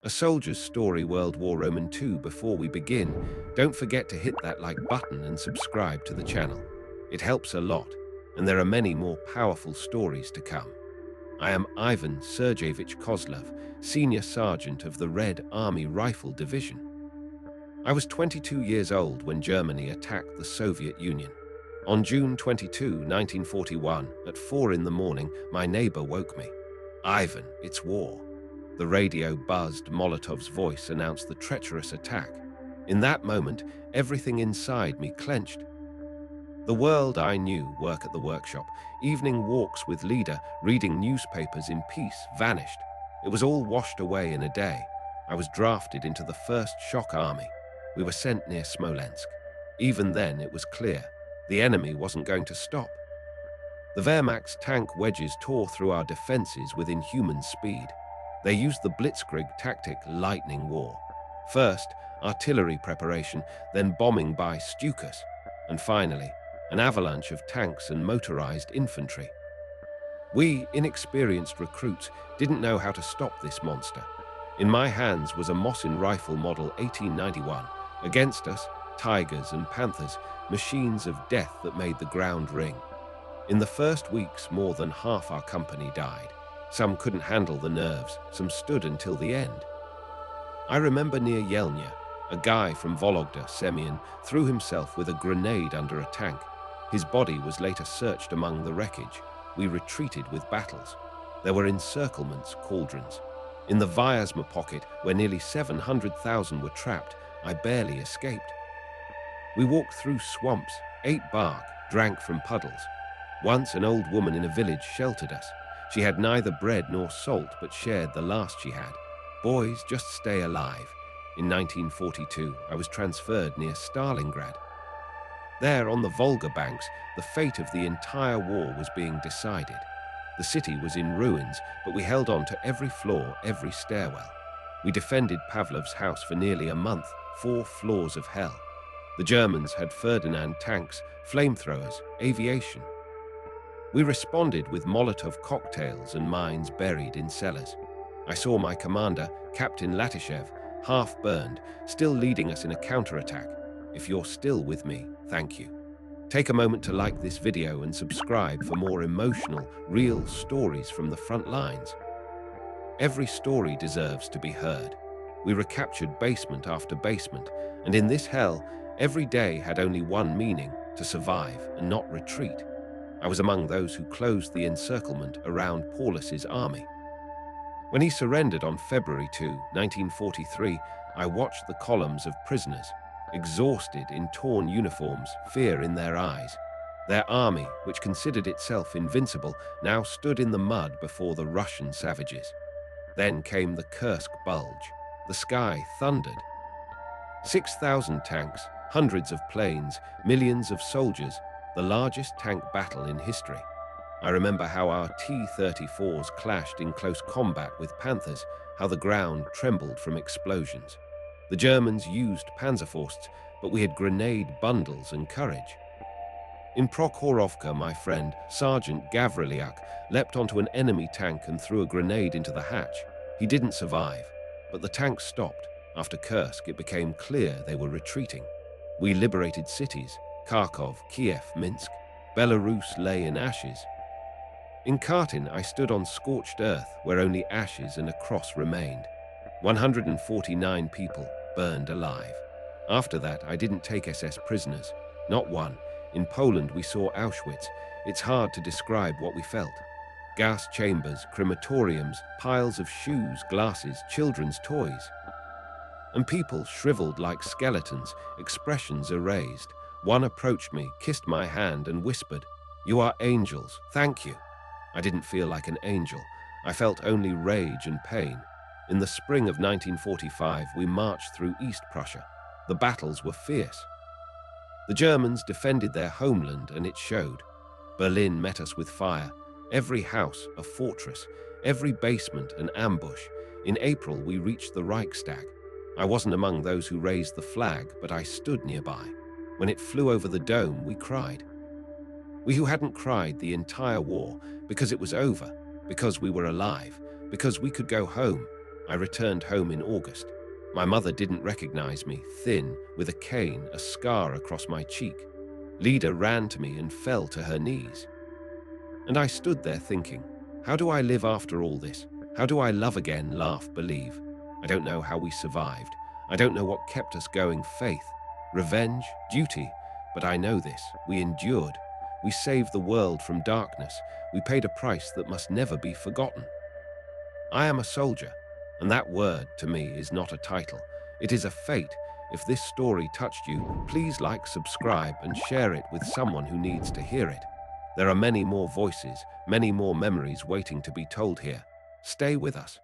A Soldier's Story World War II. Before we begin, don't forget to hit that like button and subscribe to the channel. It helps a lot, and there are many more powerful stories to come. I am Ivan Sergeyevich Kozlov, Senior Sergeant of the Red Army Rifle Division. I was 22 years old when Germany attacked the Soviet Union. On June 22, 1941, at 4 in the morning, my neighbor woke me. "Ivan, it's war." The radio buzzed. Molotov's voice announced the treacherous attack. In that moment, everything inside me clenched. The world I knew, work at the workshop, evening walks with leader, reading newspapers in peace, vanished. It was all washed away in a day. I was drafted into the 1st Shock Army. We were sent near Smolensk. Even then, it was clear. The enemy wasn't going to stop. The Wehrmacht's tank wedges tore through our defenses with inhuman speed. They used the blitzkrieg tactic, lightning war. First, artillery preparation, then bombing by Stukas, and finally, an avalanche of tanks and motorized infantry. We, inexperienced recruits, didn't know how to stop this monster. In my hands was a Mosin rifle model 1891. Against us, tigers and panthers, machines of death that made the ground ring. In the first weeks, more than half our company died. Some couldn't handle the nerves, some stood until the end. I remember near Yelnya, a guy from Vologda, Semyon, threw himself with a grenade under a tank. His body was later searched among the wreckage. We retreated with battles. There were encirclements, cauldrons. In the Vyazma pocket, where nearly 700,000 were trapped, I barely escaped. We walked through swamps, ate bark, drank from puddles. Once an old woman in a village sheltered us. She had neither bread nor salt, but shared the last she had. "Boys, just stay alive." In 1942, I was transferred near Stalingrad. There, on the Volga banks, the fate of the entire war was being decided. The city was in ruins, but we held on to every floor, every stairwell. We defended Pavlov's house for nearly a month, 4 floors of hell. The Germans had Ferdinand tanks, flamethrowers, aviation. We responded with Molotov cocktails and mines buried in cellars. I saw my commander, Captain Latishev, half burned, still leading us in a counterattack. If you're still with me, thank you. Take a moment to like this video and subscribe for more emotional, real stories from the front lines. Every story deserves to be heard. We recaptured basement after basement, and in this hell, every day had only one meaning: to survive and not retreat. I was among those who closed the encirclement around Paulus's army. When he surrendered on February 2, 1943, I watched the columns of prisoners, exhausted in torn uniforms, fear in their eyes. Their army, which considered itself invincible, now stood in the mud before the Russian savages. Then came the Kursk bulge. The sky thundered. 6,000 tanks, hundreds of planes, millions of soldiers, the largest tank battle in history. I remember how our T-34s clashed in close combat with Panthers, how the ground trembled from explosions. The Germans used Panzerfausts, but we had grenade bundles and courage. In Prokhorovka, my friend, Sergeant Gavriliak, leapt onto an enemy tank and threw a grenade into the hatch. He didn't survive, but the tank stopped. After Kursk, it became clear they were retreating. We liberated cities: Kharkov, Kiev, Minsk. Belarus lay in ashes. In Kharkin, I stood on scorched earth where only ashes and a cross remained. 149 people burned alive. After that, I didn't take SS prisoners. Not one. In Poland, we saw Auschwitz. It's hard to describe what we felt. Gas chambers, crematoriums, piles of shoes, glasses, children's toys. And people shriveled like skeletons, expressions erased. One approached me, kissed my hand, and whispered, "You are angels, thank you." I didn't feel like an angel. I felt only rage and pain. In the spring of 1945, we marched through East Prussia. The battles were fierce. The Germans defended their homeland, and it showed. Berlin met us with fire. Every house a fortress, every basement an ambush. In April, we reached the Reichstag. I wasn't among those who raised the flag, but I stood nearby. When it flew over the dome, we cried. We who hadn't cried the entire war, because it was over, because we were alive, because we could go home. I returned home in August. My mother didn't recognize me, thin, with a cane, a scar across my cheek. Lida ran to me and fell to her knees. And I stood there thinking, how do I live after all this? How do I love again, laugh, believe? I don't know how we survived. I don't know what kept us going, faith, revenge, duty. But I know this, we endured. We saved the world from darkness. We paid a price that must never be forgotten. I am a soldier, and that word to me is not a title. It is a fate. If this story touched you, please like, subscribe, and share it with someone who needs to hear it. There are many more voices, many more memories waiting to be told here. Stay with us.